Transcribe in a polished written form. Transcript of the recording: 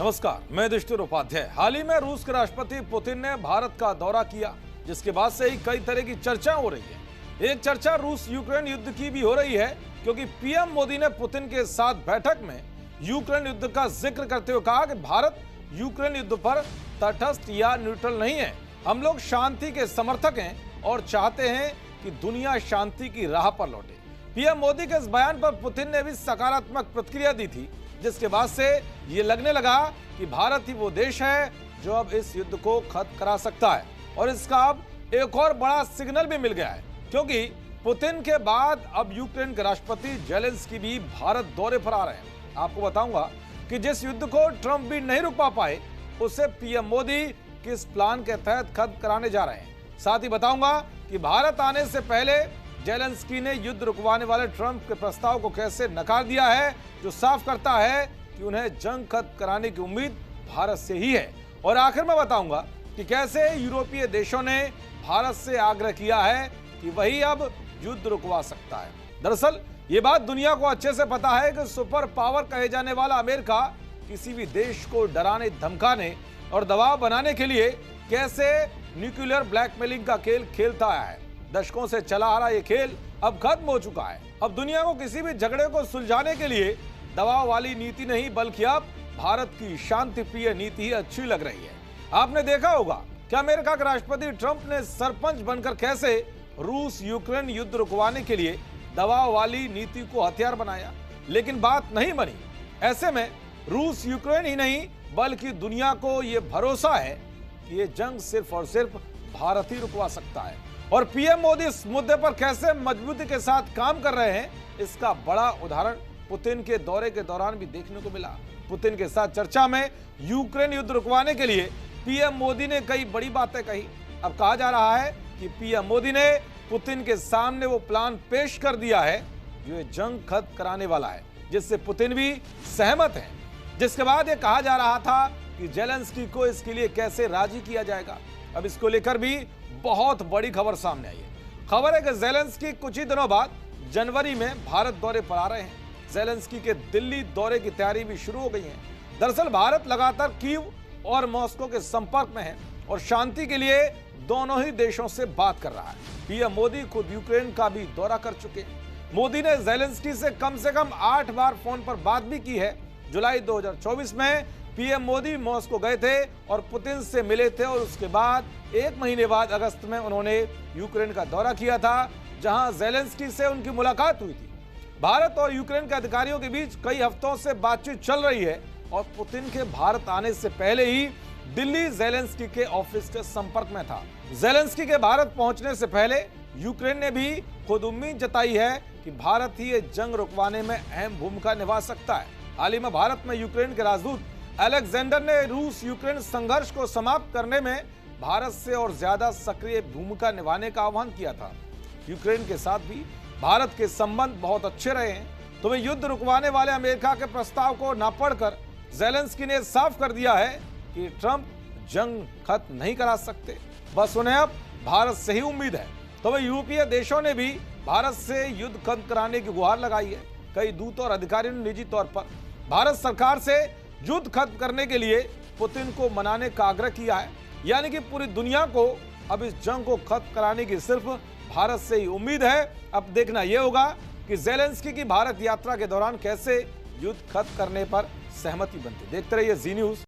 नमस्कार, मैं युधिष्ठिर उपाध्याय। हाल ही में रूस के राष्ट्रपति पुतिन ने भारत का दौरा किया, जिसके बाद से ही कई तरह की चर्चा हो रही है। एक चर्चा रूस यूक्रेन युद्ध की भी हो रही है, क्योंकि पीएम मोदी ने पुतिन के साथ बैठक में यूक्रेन युद्ध का जिक्र करते हुए कहा कि भारत यूक्रेन युद्ध पर तटस्थ या न्यूट्रल नहीं है। हम लोग शांति के समर्थक हैं और चाहते हैं कि दुनिया शांति की राह पर लौटे। पीएम मोदी के इस बयान पर पुतिन ने भी सकारात्मक प्रतिक्रिया दी थी, जिसके बाद से ये लगने लगा कि भारत ही वो देश है जो अब इस युद्ध को खत्म करा सकता है। और इसका अब एक और बड़ा सिग्नल भी मिल गया है, क्योंकि पुतिन के बाद अब यूक्रेन के राष्ट्रपति जेलेंस्की भी भारत दौरे पर आ रहे हैं। आपको बताऊंगा कि जिस युद्ध को ट्रंप भी नहीं रुकवा पाए, उसे पीएम मोदी किस प्लान के तहत खत्म कराने जा रहे हैं। साथ ही बताऊंगा कि भारत आने से पहले जेलेंस्की ने युद्ध रुकवाने वाले ट्रंप के प्रस्ताव को कैसे नकार दिया है, जो साफ करता है कि उन्हें जंग खत्म कराने की उम्मीद भारत से ही है। और आखिर में बताऊंगा कि कैसे यूरोपीय देशों ने भारत से आग्रह किया है कि वही अब युद्ध रुकवा सकता है। दरअसल ये बात दुनिया को अच्छे से पता है कि सुपर पावर कहे जाने वाला अमेरिका किसी भी देश को डराने, धमकाने और दबाव बनाने के लिए कैसे न्यूक्लियर ब्लैकमेलिंग का खेल खेलता आया है। दशकों से चला आ रहा ये खेल अब खत्म हो चुका है। अब दुनिया को किसी भी झगड़े को सुलझाने के लिए दबाव वाली नीति नहीं, बल्कि अब भारत की शांति प्रिय नीति ही अच्छी लग रही है। आपने देखा होगा कि अमेरिका के राष्ट्रपति ट्रंप ने सरपंच बनकर कैसे रूस यूक्रेन युद्ध रुकवाने के लिए दबाव वाली नीति को हथियार बनाया, लेकिन बात नहीं बनी। ऐसे में रूस यूक्रेन ही नहीं, बल्कि दुनिया को यह भरोसा है कि ये जंग सिर्फ और सिर्फ भारत ही रुकवा सकता है। और पीएम मोदी इस मुद्दे पर कैसे मजबूती के साथ काम कर रहे हैं, इसका बड़ा उदाहरण पुतिन के दौरे के दौरान भी देखने को मिला। पुतिन के साथ चर्चा में यूक्रेन युद्ध रुकवाने के लिए पीएम मोदी ने कई बड़ी बातें कही। अब कहा जा रहा है कि पीएम मोदी ने पुतिन के सामने वो प्लान पेश कर दिया है जो ये जंग खत्म कराने वाला है, जिससे पुतिन भी सहमत है। जिसके बाद ये कहा जा रहा था कि जेलेंस्की को इसके लिए कैसे राजी किया जाएगा। अब इसको लेकर भी बहुत बड़ी खबर सामने आई है। खबर है कि जेलेंस्की कुछ ही दिनों बाद जनवरी में भारत दौरे पर आ रहे हैं। जेलेंस्की के दिल्ली दौरे की तैयारी भी शुरू हो गई है। दरअसल भारत लगातार कीव और मॉस्को के संपर्क में है और शांति के लिए दोनों ही देशों से बात कर रहा है। पीएम मोदी खुद यूक्रेन का भी दौरा कर चुके हैं। मोदी ने जेलेंस्की से कम 8 बार फोन पर बात भी की है। जुलाई 2024 में पीएम मोदी मॉस्को गए थे और पुतिन से मिले थे, और उसके बाद 1 महीने बाद अगस्त में उन्होंने यूक्रेन का दौरा किया था, जहां जेलेंस्की से उनकी मुलाकात हुई थी। भारत और यूक्रेन के अधिकारियों के बीच कई हफ्तों से बातचीत चल रही है और पुतिन के भारत आने से पहले ही दिल्ली जेलेंस्की के ऑफिस के संपर्क में था। जेलेंस्की के भारत पहुंचने से पहले यूक्रेन ने भी खुद उम्मीद जताई है कि भारत ही ये जंग रुकवाने में अहम भूमिका निभा सकता है। हाल ही में भारत में यूक्रेन के राजदूत अलेक्जेंडर ने रूस यूक्रेन संघर्ष को समाप्त करने में भारत से और ज्यादा सक्रिय भूमिका निभाने का आह्वान किया था। यूक्रेन के साथ भी भारत के संबंध बहुत अच्छे रहे हैं। तो वे युद्ध रुकवाने वाले अमेरिका के प्रस्ताव को ना पढ़कर जेलेंस्की ने साफ कर दिया है कि ट्रंप जंग खत्म नहीं करा सकते, बस उन्हें अब भारत से ही उम्मीद है। तो वे यूरोपीय देशों ने भी भारत से युद्ध खत्म कराने की गुहार लगाई है। कई दूतों और अधिकारियों ने निजी तौर पर भारत सरकार से युद्ध खत्म करने के लिए पुतिन को मनाने का आग्रह किया है। यानी कि पूरी दुनिया को अब इस जंग को खत्म कराने की सिर्फ भारत से ही उम्मीद है। अब देखना यह होगा कि जेलेंस्की की भारत यात्रा के दौरान कैसे युद्ध खत्म करने पर सहमति बनती। देखते रहिए जी न्यूज़।